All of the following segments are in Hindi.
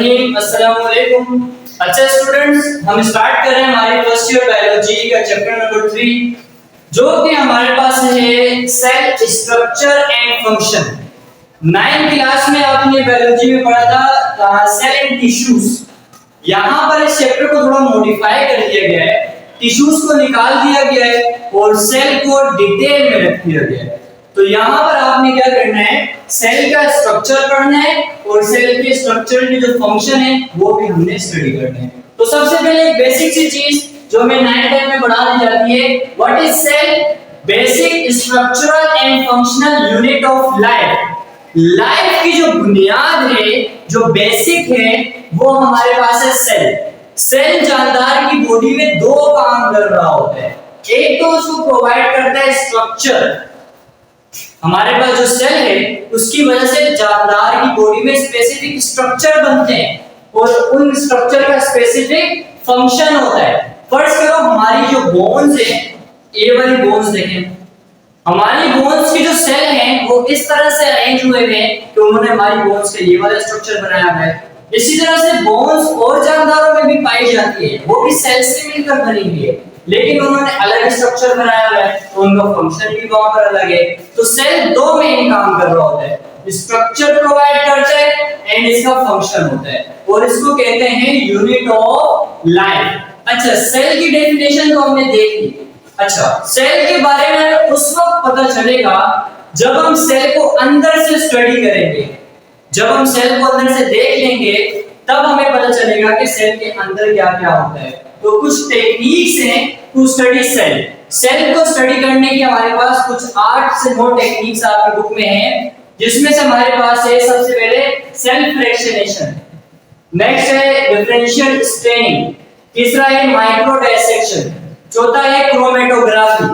रहीम। अस्सलाम वालेकुम। अच्छा स्टूडेंट्स, हम स्टार्ट कर रहे हैं हमारी फर्स्ट ईयर बायोलॉजी का चैप्टर नंबर 3, जो कि हमारे पास है cell structure and function. 9th class में आपने बायोलॉजी में पढ़ा था सेल एंड टिश्यूज। यहाँ पर इस चैप्टर को थोड़ा मॉडिफाई कर दिया गया है, टिश्यूज को निकाल दिया गया है और सेल को डिटेल में रख दिया गया है। तो यहाँ पर आपने क्या करना है, सेल का स्ट्रक्चर पढ़ना है और सेल के स्ट्रक्चर की जो फंक्शन है वो भी हमने स्टडी करना है। तो सबसे पहले एक बेसिक सी चीज जो हमें 9th में पढ़ा दी जाती है, what is cell? Basic structural and functional unit of life. Life की जो बुनियाद है, जो बेसिक है, वो हमारे पास है सेल। सेल जानदार की बॉडी में दो काम कर रहा होता है। एक तो उसको प्रोवाइड करता है स्ट्रक्चर। हमारे पास जो सेल है उसकी वजह से जानदार की बॉडी में स्पेसिफिक स्ट्रक्चर बनते हैं और उन स्ट्रक्चर का स्पेसिफिक फंक्शन होता है। फर्स्ट करो, हमारी जो बोन्स है, ये वाली बोन्स देखें, हमारी बोन्स की जो सेल हैं वो इस तरह से अरेंज हुए हैं कि उन्होंने हमारी बोन्स का ये वाला स्ट्रक्चर बनाया है। इसी तरह से बोन्स और जानदारों में भी पाई जाती है, वो भी सेल से मिलकर बनी हुई है, लेकिन उन्होंने अलग स्ट्रक्चर बनाया है तो उनका फंक्शन भी वहां पर अलग है। तो सेल दो मेन काम कर रहा होता है, स्ट्रक्चर प्रोवाइड करता है एंड इसका फंक्शन होता है, और इसको कहते हैं यूनिट ऑफ लाइफ। अच्छा, सेल की डेफिनेशन तो हमने देख ली। अच्छा, सेल के बारे में उस वक्त पता चलेगा जब हम सेल को अंदर से स्टडी करेंगे। जब हम सेल को अंदर से देख लेंगे तब हमें पता चलेगा कि सेल के अंदर क्या क्या होता है। तो कुछ टेक्निक्स हैं टू स्टडी सेल। सेल को स्टडी करने की हमारे पास कुछ 8 से 9 टेक्निक्स आपकी बुक में हैं, जिसमें से हमारे पास है सबसे पहले सेल फ्रैक्शनेशन, नेक्स्ट है डिफरेंशियल स्टेनिंग, तीसरा है माइक्रो डायसेक्शन, चौथा है क्रोमेटोग्राफी,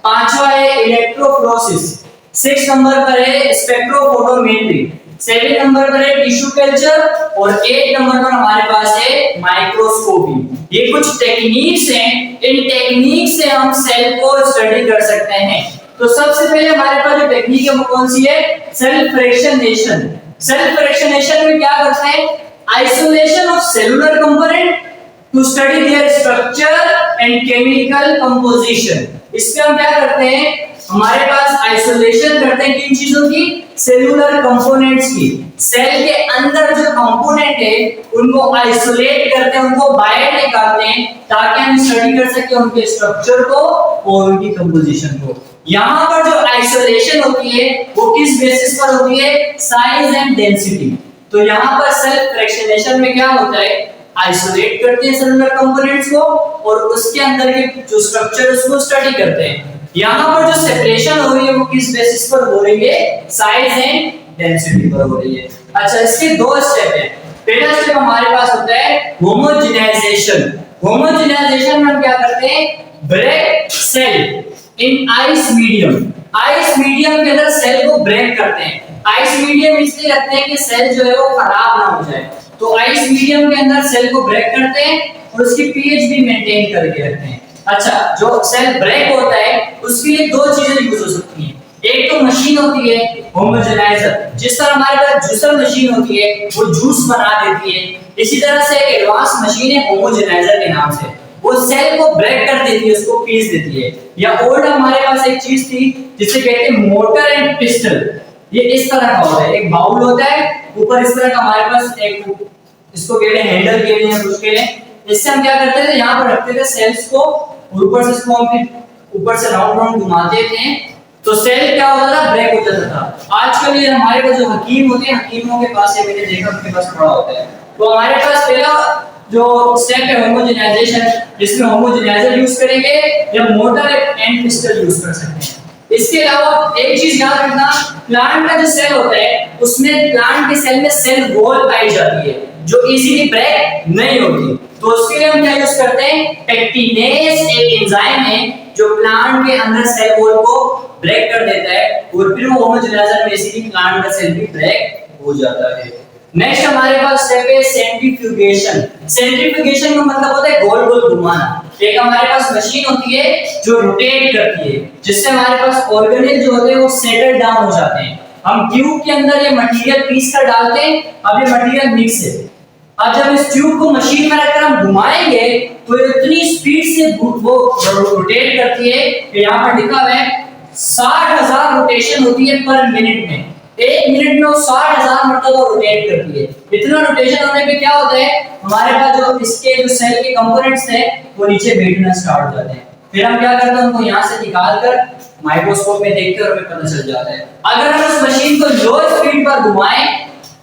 पांचवा है इलेक्ट्रोफोरेसिस, 6 नंबर पर है स्पेक्ट्रोफोटोमेट्री, 7 नंबर पर है टिश्यू कल्चर और 8 नंबर पर हमारे पास है माइक्रोस्कोपी। ये कुछ टेक्निक्स हैं, इन टेक्निक से हम सेल को स्टडी कर सकते हैं। तो सबसे पहले हमारे पास जो टेक्निक है वो कौन सी है? Cell fractionation. सेल फ्रैक्शनेशन में क्या करते हैं? Isolation of cellular component to study their structure and chemical composition. इसमें हम क्या करते हैं, हमारे पास आइसोलेशन करते हैं किन चीजों की? सेलुलर कंपोनेंट्स की। सेल के अंदर जो कंपोनेंट है उनको आइसोलेट करते हैं, उनको बाहर निकालते हैं ताकि हम स्टडी कर सके उनके स्ट्रक्चर को और उनकी कंपोजिशन को। यहाँ पर जो आइसोलेशन होती है वो किस बेसिस पर होती है? Size and density. तो यहाँ पर सेल फ्रैक्शनेशन में क्या होता है, आइसोलेट करते हैं सेलुलर कंपोनेंट्स को और उसके अंदर के जो स्ट्रक्चर उसको स्टडी करते हैं। यहाँ पर जो सेपरेशन हो रही है वो किस बेसिस पर हो रही है? साइज एंड डेंसिटी पर हो रही है। अच्छा, इसके दो स्टेप हैं। पहला स्टेप हमारे पास होता है होमोजेनाइजेशन। होमोजेनाइजेशन में हम क्या करते हैं? ब्रेक सेल इन आइस मीडियम। आइस मीडियम के अंदर सेल को ब्रेक करते हैं। आइस मीडियम इसलिए रखते हैं कि सेल जो है वो खराब ना हो जाए। तो आइस मीडियम के अंदर सेल को ब्रेक करते हैं और उसकी पीएच भी मेंटेन करके रखते हैं। अच्छा, जो सेल ब्रेक होता है उसके लिए दो चीजें यूज हो सकती हैं। एक तो मशीन होती है होमोजेनाइजर, जिस तरह हमारे पास जूसर मशीन होती है वो जूस बना देती है, इसी तरह से एक एडवांस मशीन है होमोजेनाइजर के नाम से, वो सेल को ब्रेक कर देती है, उसको पीस देती है। या ओल्ड हमारे पास एक चीज थी जिसे कहते हैं मोटर एंड पिस्टल। ये इस तरह का होता है, एक बाउल होता है, ऊपर इस तरह का हमारे पास एक, इसको कहते हैं हैंडल कहते हैं कुछ के लिए। इससे हम क्या करते थे, यहाँ पर रखते थे सेल्स को, ऊपर से इसको हम ऊपर से राउंड राउंड घुमाते थे तो सेल क्या होता था? ब्रेक हो जाता था। आजकल ये हमारे पास जो हकीम होते हैं, हकीमों के पास ये मैंने देखा उनके पास पड़ा होता है। तो हमारे पास पहला जो स्टेप है होमोजेनाइजेशन, जिसमें होमोजेनाइजर यूज करेंगे या मोटर एंड पिस्टल यूज कर सकते हैं। इसके अलावा एक चीज याद रखना, प्लांट का जो सेल होता है उसमें प्लांट के सेल में सेल वॉल पाई जाती है जो इजीली ब्रेक नहीं होती। तो उसके लिए हम क्या यूज करते हैं? पेक्टिनेज एक एंजाइम है जो प्लांट के अंदर सेल वॉल को ब्रेक कर देता है और फिर वो होमोजेनाइजर में इसीलिए प्लांट का सेल भी ब्रेक हो जाता है। नेक्स्ट हमारे पास स्टेप है सेंट्रीफ्यूगेशन। सेंट्रीफ्यूगेशन का मतलब होता है गोल गोल घुमाना। एक हमारे पास मशीन होती है जो रोटेट करती है, जिससे हमारे पास ऑर्गेनेल जो होते हैं वो सेटल डाउन हो जाते हैं। हम ट्यूब के अंदर ये मटेरियल पीस कर डालते हैं। अब ये मटेरियल मिक्स है, अब जब इस ट्यूब को मशीन में रखकर हम घुमाएंगे तो ये इतनी स्पीड से वो रोटेट करती है कि यहाँ पर लिखा हुआ है 60,000 रोटेशन होती है पर मिनट में। एक मिनट में वो 60,000 मरतबा रोटेट करती है। इतना रोटेशन होने पे क्या होता है, हमारे पास जो इसके जो सेल के कंपोनेंट्स थे वो नीचे बैठना स्टार्ट हो जाते हैं। फिर हम क्या करते हैं, उनको यहाँ से निकाल कर माइक्रोस्कोप में देखते हैं और हमें पता चल जाता है। अगर हम उस मशीन को लो स्पीड पर घुमाएं,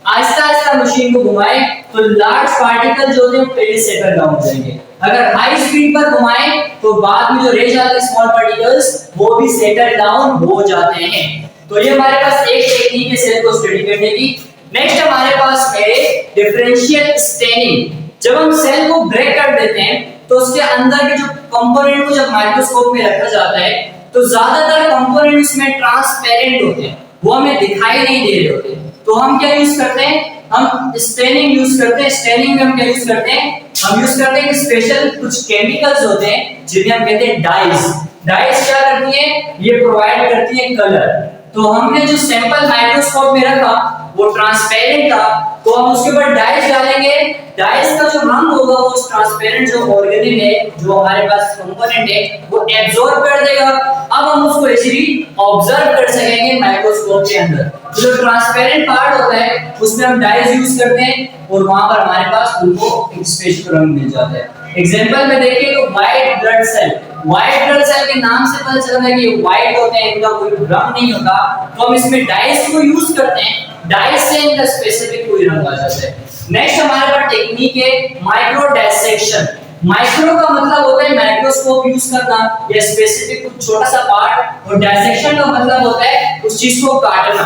आहिस्ता आहिस्ता मशीन को घुमाएं, तो लार्ज पार्टिकल जो हैं पहले सेटल डाउन हो जाएंगे। अगर हाई स्पीड पर घुमाएं तो बाद में जो रह जाते हैं स्मॉल पार्टिकल्स वो भी सेटल डाउन हो जाते हैं। तो ये हमारे पास एक टेक्निक है सेल को स्टडी करने की। नेक्स्ट हमारे पास है डिफरेंशियल स्टेनिंग। जब हम सेल को ब्रेक कर देते हैं तो उसके अंदर के जो कंपोनेंट को जब माइक्रोस्कोप में रखा जाता है तो ज्यादातर कंपोनेंट उसमें ट्रांसपेरेंट होते हैं, वो हमें दिखाई नहीं दे रहे होते। तो हम क्या यूज करते हैं, हम स्टेनिंग यूज करते हैं। स्टेनिंग में हम क्या यूज करते हैं, हम यूज करते हैं कि स्पेशल कुछ केमिकल्स होते हैं जिन्हें हम कहते हैं डाइज। डाइज क्या करती है, ये प्रोवाइड करती है कलर। तो हमने जो सैंपल माइक्रोस्कोप में रखा वो ट्रांसपेरेंट था, तो हम उसके ऊपर डाइज डालेंगे। डाइज का जो रंग होगा वो उस ट्रांसपेरेंट जो ऑर्गेनिल है, जो हमारे पास कंपोनेंट है, वो एब्जॉर्ब कर देगा। अब हम उसको इजीली ऑब्जर्व कर सकेंगे माइक्रोस्कोप के अंदर। तो जो ट्रांसपेरेंट पार्ट होता है उसमें हम डाइज यूज करते हैं और वहां पर हमारे पास उनको एक स्पेशल रंग मिल जाता है। एग्जांपल में देखिए तो white blood cell, white blood cell के नाम से पता चलता है कि ये व्हाइट होते हैं, इनका कोई रंग नहीं होता। तो हम इसमें डाइज को यूज करते हैं, डाइज से इनका स्पेसिफिक कोई रंग आ जाता है। नेक्स्ट हमारे पास टेक्निक है माइक्रो डायसेक्शन। माइक्रो का मतलब होता है माइक्रोस्कोप यूज करना या स्पेसिफिक कुछ छोटा सा पार्ट, और डायसेक्शन का मतलब होता है उस चीज को काटना।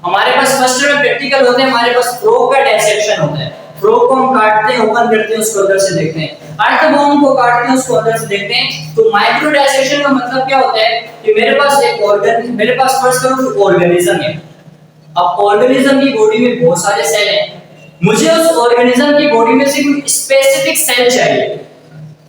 हमारे पास फर्स्ट में प्रैक्टिकल होते हैं, हमारे पास फ्रॉग का डायसेक्शन होता है। फ्रॉग को हम काटते हैं, ओपन करते हैं, उसको अंदर से देखते हैं। अर्थबॉर्म को काटते हैं, उसको अंदर से देखते हैं। तो माइक्रो डायसेक्शन का मतलब क्या होता है कि मेरे पास एक ऑर्गन, मेरे पास फर्स्ट करो ऑर्गेनिज्म है। अब ऑर्गेनिज्म की बॉडी में बहुत सारे सेल हैं, मुझे उस ऑर्गेनिज्म की बॉडी में से कोई स्पेसिफिक सेल चाहिए।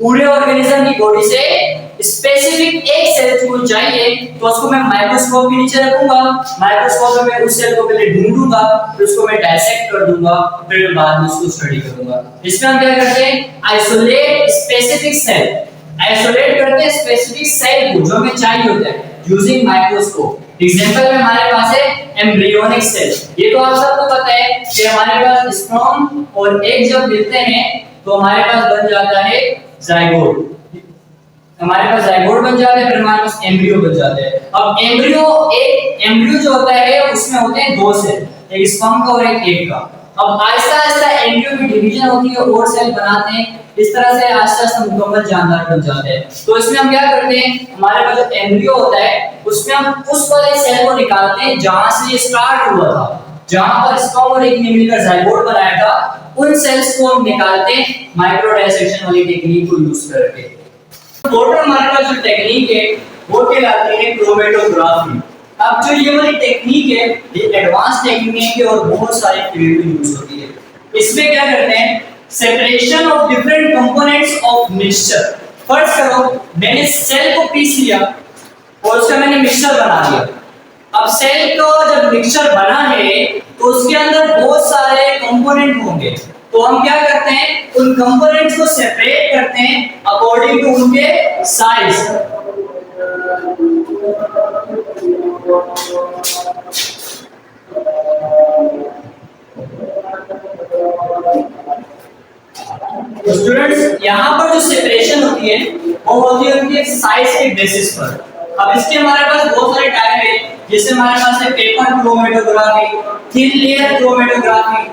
पूरे ऑर्गेनिज्म की बॉडी से स्पेसिफिक एक सेल को चाहिए, तो उसको मैं माइक्रोस्कोप के नीचे रखूंगा। माइक्रोस्कोप में मैं उस सेल को पहले ढूंढूंगा, फिर उसको मैं डायसेक्ट कर दूंगा, फिर बाद में उसको स्टडी करूंगा। इसमें हम क्या करते हैं, आइसोलेट स्पेसिफिक सेल, आइसोलेट करते हैं स्पेसिफिक सेल को जो हमें चाहिए होता है यूजिंग माइक्रोस्कोप। एग्जांपल में हमारे पास है एम्ब्रियोनिक सेल। ये तो आप सबको पता है कि हमारे पास स्पर्म और एग जब मिलते हैं तो हमारे पास बन जाता है जाइगोट। हमारे पास जाइगोट बन जाता है, फिर हमारे पास एम्ब्रियो बन जाता है। अब एम्ब्रियो जो होता है उसमें होते हैं दो सेल, एक स्पर्म का और एक एग का। अब आहिस्ता आहिस्ता एम्ब्रियो की डिवीजन होती है और सेल बनाते हैं। इस तरह से आहिस्ता आहिस्ता मुकम्मल जानदार बन जाते हैं। तो इसमें हम क्या करते हैं, हमारे पास जो एम्ब्रियो होता है उसमें हम उस वाले सेल को निकालते हैं जहां से ये स्टार्ट हुआ था, जहां पर स्पर्म और एग ने मिलकर जाइगोट बनाया था। उन सेल्स को हम निकालते हैं माइक्रो डायसेक्शन वाली टेक्निक को यूज करके। टोटल हमारे पास जो टेक्निक है वो कहलाती है क्रोमेटोग्राफी। अब जो ये वाली टेक्निक है ये एडवांस टेक्निक है और बहुत सारे फील्ड में यूज होती है। इसमें क्या करते हैं, separation of different components of mixture. First करो मैंने सेल को पीस लिया और उसका मैंने मिक्सचर बना दिया। अब सेल को जब मिक्सचर बना है तो उसके अंदर बहुत सारे कंपोनेंट होंगे, तो हम क्या करते हैं उन कंपोनेंट्स को सेपरेट करते हैं अकॉर्डिंग टू उनके साइज। तो स्टूडेंट्स यहाँ पर जो सेपरेशन होती है वो होती है उनके साइज के बेसिस पर। अब इसके हमारे पास बहुत सारे टाइप है, जैसे हमारे पास है paper chromatography, thin layer chromatography,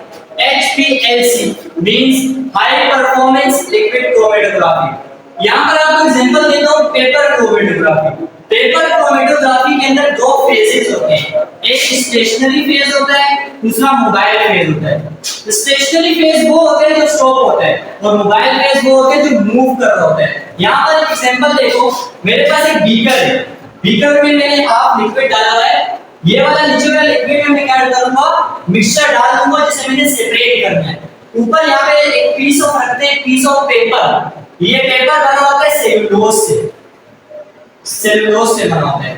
HPLC means high performance liquid chromatography. यहाँ पर आपको एग्जांपल देता हूँ पेपर क्रोमेटोग्राफी। पेपर क्रोमेटोग्राफी के अंदर दो फेजेस होते हैं, एक स्टेशनरी फेज होता है, दूसरा मोबाइल फेज होता है। स्टेशनरी फेज वो होते हैं जो स्टॉप होता है और मोबाइल फेज वो होते हैं जो मूव कर रहा होता है। यहाँ पर एक एग्जांपल देखो, मेरे पास एक बीकर है, बीकर में मैंने हाफ लिक्विड डाला हुआ है। ये वाला नीचे वाला लिक्विड में क्या करूंगा, मिक्सचर डाल दूंगा जिसे मैंने सेपरेट करना है। ऊपर यहाँ पे एक पीस ऑफ रखते हैं, पीस ऑफ पेपर। ये पेपर बना होता है सेलुलोज से, सेलुलोज से बना होता है।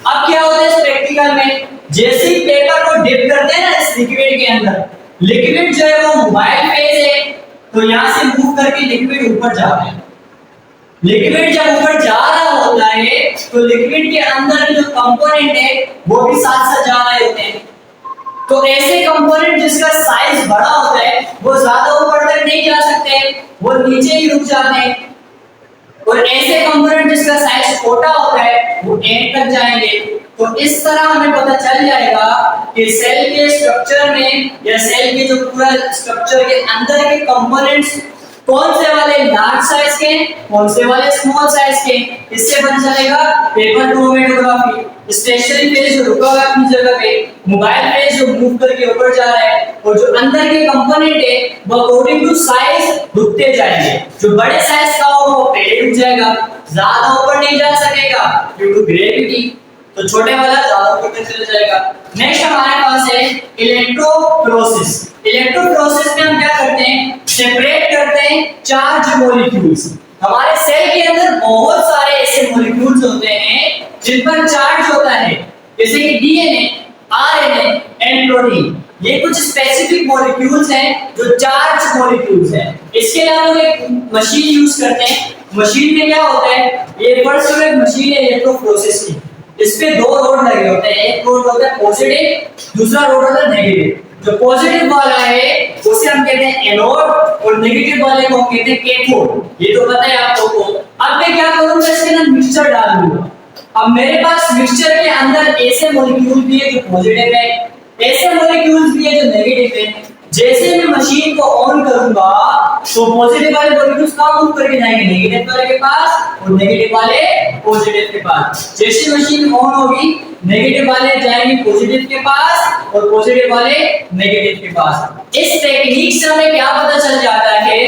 अब क्या होता है इस प्रैक्टिकल में, जैसे ही पेपर को डिप करते हैं ना इस लिक्विड के अंदर, लिक्विड जो है वो मोबाइल फेज है तो यहाँ से मूव करके लिक्विड ऊपर जा रहा है। लिक्विड जब ऊपर जा रहा होता है तो लिक्विड के अंदर जो कंपोनेंट है वो भी साथ साथ जा रहे होते हैं। तो ऐसे कंपोनेंट जिसका साइज बड़ा होता है वो ज्यादा ऊपर तक नहीं जा सकते, वो नीचे ही रुक जाते हैं। और ऐसे कंपोनेंट जिसका साइज छोटा होता है वो एंड तक जाएंगे। तो इस तरह हमें पता चल जाएगा कि सेल के स्ट्रक्चर में या सेल के जो पूरा स्ट्रक्चर के अंदर के कंपोनेंट्स कौन से वाले लार्ज साइज के, कौन से वाले स्मॉल साइज के, इससे पता चलेगा पेपर क्रोमेटोग्राफी। स्टेशनरी पेज जो रुका हुआ है अपनी जगह पे, मोबाइल पेज जो मूव करके ऊपर जा रहा है, और जो अंदर के कंपोनेंट है वो अकॉर्डिंग टू साइज रुकते जाएंगे। जो बड़े साइज का होगा वो पहले रुक जाएगा, ज्यादा ऊपर नहीं जा सकेगा ड्यू टू ग्रेविटी, तो छोटे वाला ज्यादा ऊपर तक चला जाएगा। नेक्स्ट हमारे पास है इलेक्ट्रोफोरेसिस। इलेक्ट्रोफोरेसिस में हम क्या करते हैं, सेपरेट करते हैं चार्ज मॉलिक्यूल्स। हमारे सेल के अंदर बहुत सारे ऐसे मॉलिक्यूल्स होते हैं जिन पर चार्ज होता है, जैसे कि डीएनए, आरएनए एंड प्रोटीन। ये कुछ स्पेसिफिक मॉलिक्यूल्स हैं जो चार्ज मॉलिक्यूल्स हैं। इसके लिए हम एक मशीन यूज करते हैं। मशीन में क्या होता है, ये फर्स्ट एक मशीन है इलेक्ट्रोफोरेसिस की। इस पे दो रोड लगे होते हैं, एक रोड होता है पॉजिटिव, दूसरा रोड होता है नेगेटिव। जो पॉजिटिव वाला है उसे हम कहते हैं एनोड और नेगेटिव वाले को हम कहते हैं कैथोड। ये तो पता है आप लोगों को। अब मैं क्या करूंगा, इसके अंदर मिक्सचर डाल दूंगा। अब मेरे पास मिक्सचर के अंदर ऐसे मॉलिक्यूल भी है जो पॉजिटिव है, ऐसे मॉलिक्यूल्स भी है जो नेगेटिव है। जैसे मैं मशीन को ऑन करूंगा तो पॉजिटिव वाले मॉलिक्यूल्स कहां मूव करके जाएंगे, नेगेटिव वाले के पास, और नेगेटिव वाले पॉजिटिव के पास। जैसे मशीन ऑन होगी नेगेटिव वाले जाएंगे पॉजिटिव के पास और पॉजिटिव वाले नेगेटिव के पास। इस टेक्निक से हमें क्या पता चल जाता है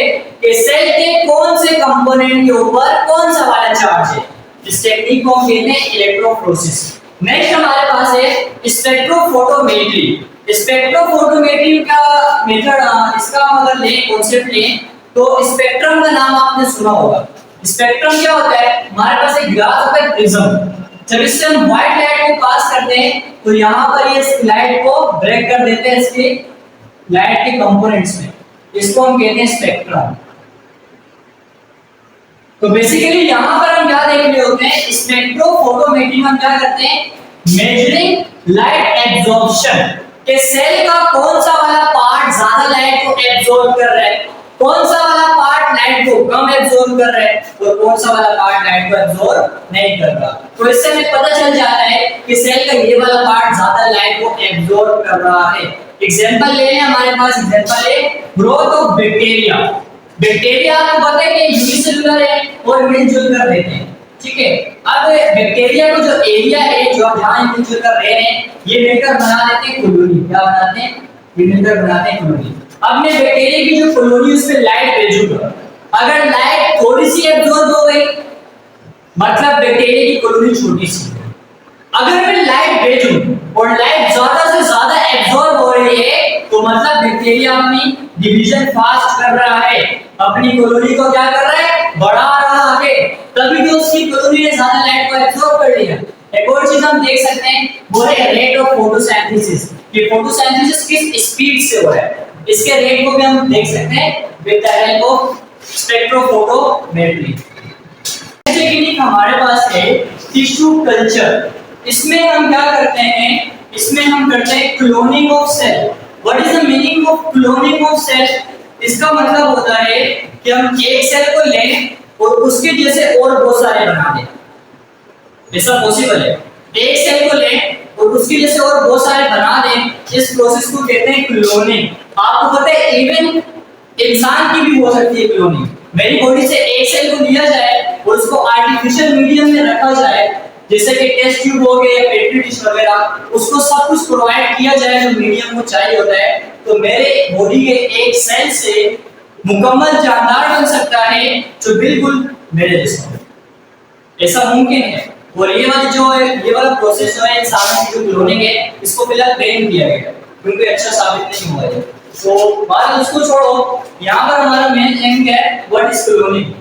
कि सेल के कौन से कंपोनेंट के ऊपर कौन सा वाला चार्ज है। इस टेक्निक को हम कहते हैं इलेक्ट्रोफोरेसिस। नेक्स्ट हमारे पास है स्पेक्ट्रोफोटोमेट्री। स्पेक्ट्रोफोटोमेट्री का मेथड, इसका अगर ले कांसेप्ट लें तो स्पेक्ट्रम का नाम आपने सुना होगा। स्पेक्ट्रम क्या होता है, हमारे पास एक ग्लास होता है प्रिज्म। जब इससे हम व्हाइट लाइट को पास करते हैं तो यहाँ पर ये लाइट को ब्रेक कर देते हैं इसके लाइट के कंपोनेंट्स में, इसको हम कहते हैं स्पेक्ट्रम। तो बेसिकली यहाँ पर हम क्या देख रहे होते हैं, स्पेक्ट्रोफोटोमेट्री में हम क्या करते हैं, मेजरिंग लाइट एब्जॉर्प्शन के सेल का कौन सा वाला पार्ट ज्यादा लाइट को एब्जॉर्ब कर रहा है, कौन सा वाला पार्ट लाइट को कम एब्जॉर्ब कर रहा है और कौन सा वाला पार्ट लाइट को एब्जॉर्ब नहीं कर रहा। तो इससे हमें पता चल जाता है कि सेल का ये वाला पार्ट ज्यादा लाइट को एब्जॉर्ब कर रहा है। एग्जांपल ले लें, हमारे पास एग्जांपल है ग्रोथ ऑफ बैक्टीरिया। बैक्टीरिया आपको पता है कि यूनिसेलुलर है और मिलजुल कर रहते हैं, ठीक है। अब बैक्टीरिया को जो एरिया है जो जहां मिलजुल कर रह रहे हैं, ये मिलकर बना देते हैं कॉलोनी। क्या बनाते हैं, ये मिलकर बनाते हैं कॉलोनी। अब मैं बैक्टीरिया की जो कॉलोनी उस पे लाइट भेजूंगा, अगर लाइट थोड़ी सी एब्जॉर्ब हो गई मतलब बैक्टीरिया की कॉलोनी छोटी सी। अगर मैं लाइट भेजूं और लाइट ज्यादा से ज्यादा एब्जॉर्ब हो रही है तो मतलब बैक्टीरिया अपनी डिवीजन फास्ट कर रहा है, अपनी कॉलोनी को क्या कर रहा है, बढ़ा रहा है, तभी तो उसकी कॉलोनी ने ज्यादा लाइट को एब्जॉर्ब कर लिया। एक और चीज हम देख सकते हैं वो है रेट ऑफ फोटोसिंथेसिस। ये फोटोसिंथेसिस किस स्पीड से हो रहा है, इसके रेट को भी हम देख सकते हैं with the help of spectrophotometry. Technique हमारे पास है टिश्यू कल्चर। इसमें हम क्या करते हैं, इसमें हम करते हैं cloning of cell. What is the meaning of cloning of cell? इसका मतलब होता है कि हम एक सेल को लें और उसके जैसे और बहुत सारे बना दें। ऐसा पॉसिबल है, एक सेल को लें और उसके जैसे और बहुत सारे बना दें। इस प्रोसेस को कहते हैं क्लोनिंग। आपको पता है इवन इंसान की भी हो सकती है क्लोनिंग। मेरी बॉडी से एक सेल को लिया जाए और उसको आर्टिफिशियल मीडियम में रखा जाए, जैसे कि टेस्ट ट्यूब हो गया या पेट्री डिश वगैरह, उसको सब कुछ प्रोवाइड किया जाए जो मीडियम को चाहिए होता है, तो मेरे बॉडी के एक सेल से मुकम्मल जानदार बन सकता है जो बिल्कुल मेरे जैसा हो। ऐसा मुमकिन है। और ये वाली जो है, ये वाला प्रोसेस जो है इंसानों की जो क्लोनिंग है, इसको फिलहाल बैन किया गया है क्योंकि अच्छा साबित नहीं हुआ है। तो बात उसको छोड़ो, यहाँ पर हमारा मेन एम क्या है, व्हाट इज क्लोनिंग।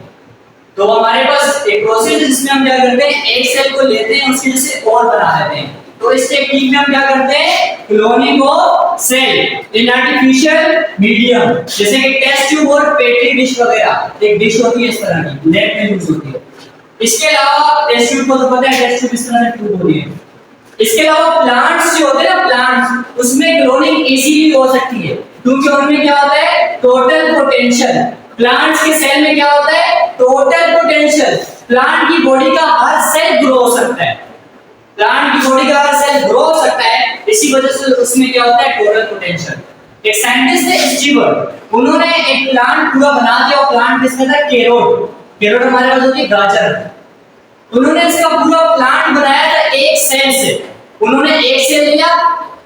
तो हमारे पास एक प्रोसेस है जिसमें हम क्या करते हैं, एक सेल को लेते हैं उसके जैसे और बना देते हैं। तो इस टेक्निक में हम क्या करते हैं, cloning of cell in artificial medium, जैसे कि टेस्ट ट्यूब और पेट्री डिश वगैरह। एक डिश होती है इस तरह की, लैब में यूज होती है। इसके अलावा टेस्ट ट्यूब को तो पता है, टेस्ट ट्यूब इस तरह से ट्यूब होती है। इसके अलावा प्लांट्स जो होते हैं ना, प्लांट्स, उसमें क्लोनिंग इजीली हो सकती है, क्योंकि उनमें क्या होता है, टोटल पोटेंशियल। प्लांट्स के सेल में क्या होता है, टोटल पोटेंशियल। प्लांट की बॉडी का हर सेल ग्रो हो सकता है, प्लांट की बॉडी का हर सेल ग्रो हो सकता है, इसी वजह से उसमें क्या होता है, टोटल पोटेंशियल। एक साइंटिस्ट है स्टीवर, उन्होंने एक प्लांट पूरा बना दिया, और प्लांट किसका था, कैरोट। कैरोट हमारे पास होती है गाजर। उन्होंने इसका पूरा प्लांट बनाया था एक सेल से। उन्होंने एक सेल लिया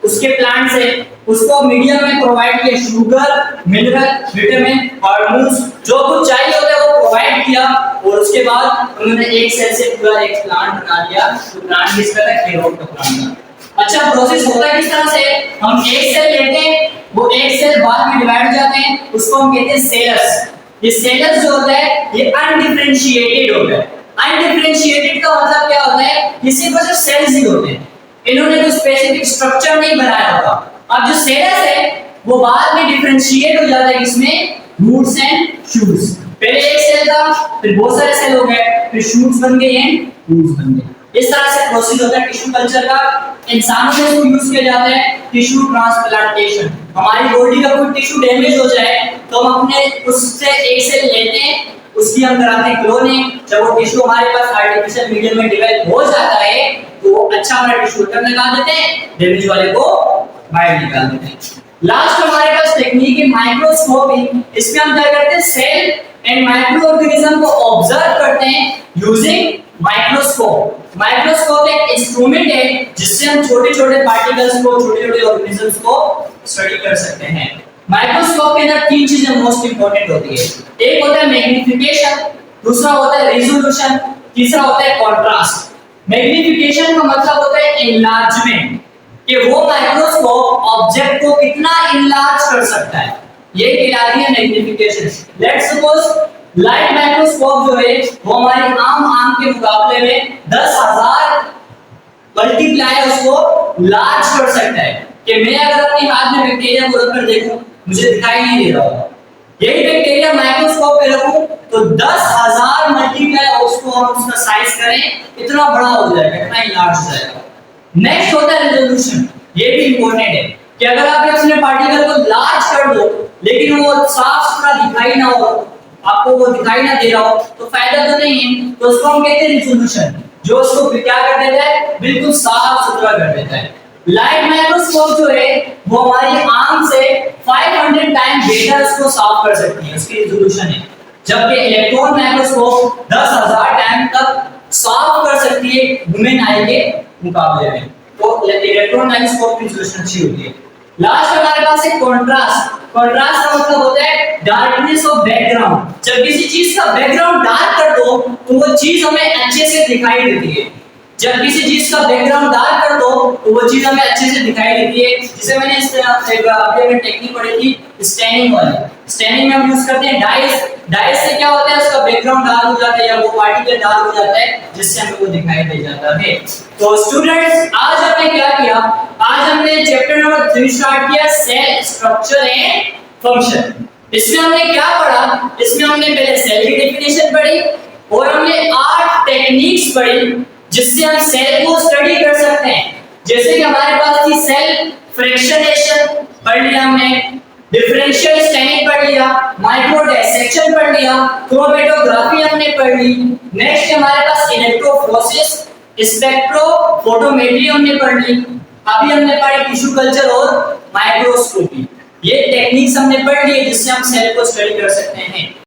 उसके प्लांट से, उसको मीडियम में प्रोवाइड किया, शुगर, मिनरल, विटामिन, हार्मोन्स, जो कुछ चाहिए होता है वो प्रोवाइड किया, और उसके बाद उन्होंने एक सेल से पूरा एक प्लांट बना दिया। तो प्लांट किसका था, कैरोट का प्लांट था। अच्छा, प्रोसेस होता है किस तरह से, हम एक सेल लेते हैं, वो एक सेल बाद में डिवाइड हो जाते हैं, उसको हम कहते हैं सेलस। ये सेलस जो होता है ये अनडिफरेंशिएटेड होता है। अनडिफरेंशिएटेड का मतलब क्या होता है, ये सिर्फ और सिर्फ सेल्स ही होते हैं, इन्होंने कोई स्पेसिफिक स्ट्रक्चर नहीं बनाया होता। अब जो सेलस है वो बाद में डिफरेंशिएट हो जाता है, इसमें रूट्स एंड शूट्स। पहले एक सेल था, फिर बहुत सारे सेल हो गए, फिर शूट्स बन गए एंड रूट्स बन गए। इस तरह से प्रोसेस होता है टिश्यू कल्चर का। इंसानों में इसको यूज किया जाता है टिश्यू ट्रांसप्लांटेशन। हमारी बॉडी का कोई टिश्यू डैमेज हो जाए तो हम अपने उससे एक सेल लेते हैं, उसकी हम कराते हैं क्लोनिंग। जब वो टिश्यू हमारे पास आर्टिफिशियल मीडियम में डिवेलप हो जाता है तो अच्छा वाला टिश्यू कट लगा देते हैं, डैमेज वाले को बाहर निकाल देते हैं। लास्ट हमारे पास टेक्निक है माइक्रोस्कोपिंग। इसमें हम क्या करते हैं, सेल एंड माइक्रो ऑर्गेनिज्म को ऑब्जर्व करते हैं यूजिंग माइक्रोस्कोप। माइक्रोस्कोप एक इंस्ट्रूमेंट है जिससे हम छोटे-छोटे पार्टिकल्स को, छोटे-छोटे ऑर्गेनिजम्स को स्टडी कर सकते हैं। माइक्रोस्कोप के अंदर तीन चीजें मोस्ट इंपॉर्टेंट होती है। एक होता है मैग्नीफिकेशन, दूसरा होता है रेजोल्यूशन, तीसरा होता है कंट्रास्ट। मैग्नीफिकेशन का मतलब होता है एनलार्जमेंट, कि वो माइक्रोस्कोप ऑब्जेक्ट को कितना इनलार्ज कर सकता है, ये कहलाती है magnification. Let's suppose light microscope जो है वो हमारी आम आंख के मुकाबले में 10,000 मल्टीप्लाई उसको लार्ज कर सकता है। कि मैं अगर अपने हाथ में बैक्टीरिया को रखकर देखूं, मुझे दिखाई नहीं दे रहा होगा, यही बैक्टीरिया माइक्रोस्कोप पे रखूं तो 10,000 मल्टीप्लाई उसको हम उसका साइज करें, इतना बड़ा हो जाएगा, इतना लार्ज हो जाएगा। नेक्स्ट होता है रेजोल्यूशन। ये भी इंपॉर्टेंट है कि अगर आप अपने पार्टिकल को लार्ज कर दो लेकिन वो साफ सुथरा दिखाई ना हो, आपको वो दिखाई ना दे रहा हो, तो फायदा तो नहीं है। तो उसको हम कहते हैं रेजोल्यूशन, जो उसको क्या कर देता है, बिल्कुल साफ सुथरा कर देता है। लाइट माइक्रोस्कोप जो है वो हमारी आंख से 500 टाइम बेटर उसको साफ कर सकती है, उसकी रेजोल्यूशन है। जबकि इलेक्ट्रॉन माइक्रोस्कोप 10,000 टाइम तक साफ कर सकती है ह्यूमन आई के मुकाबले में। तो इलेक्ट्रॉन माइक्रोस्कोप की रेजोल्यूशन अच्छी होती है। लास्ट हमारे पास है कंट्रास्ट। कंट्रास्ट का मतलब होता है डार्कनेस ऑफ बैकग्राउंड। जब किसी चीज का बैकग्राउंड डार्क कर दो तो वो चीज हमें अच्छे से दिखाई देती है। जब किसी चीज का बैकग्राउंड डार्क कर दो तो वो चीज हमें अच्छे से दिखाई देती है। जिसे मैंने इस अभी टेक्निक पढ़ी थी स्टैनिंग वाली। स्टैनिंग में हम यूज करते हैं डाइस। डाइस से क्या होता है, उसका बैकग्राउंड डार्क हो जाता है या वो पार्टिकल डार्क हो जाता है, जिससे हमें वो दिखाई दे जाता है। तो स्टूडेंट्स, आज हमने क्या किया, आज हमने चैप्टर नंबर 3 स्टार्ट किया, सेल स्ट्रक्चर एंड फंक्शन। इसमें हमने क्या पढ़ा, इसमें हमने पहले सेल की डेफिनेशन पढ़ी और हमने 8 टेक्निक्स पढ़ी जिससे हम सेल को स्टडी कर सकते हैं। जैसे कि हमारे पास थी सेल फ्रैक्शनेशन पढ़ लिया हमने, डिफरेंशियल स्टैनिंग पढ़ लिया, माइक्रो डिसेक्शन पढ़ लिया, क्रोमेटोग्राफी हमने पढ़ ली। नेक्स्ट हमारे पास इलेक्ट्रोफोरेसिस, स्पेक्ट्रोफोटोमेट्री हमने पढ़ ली। अभी हमने पढ़ी टिश्यू कल्चर और माइक्रोस्कोपी। ये टेक्निक्स हमने पढ़ ली जिससे हम सेल को स्टडी कर सकते हैं।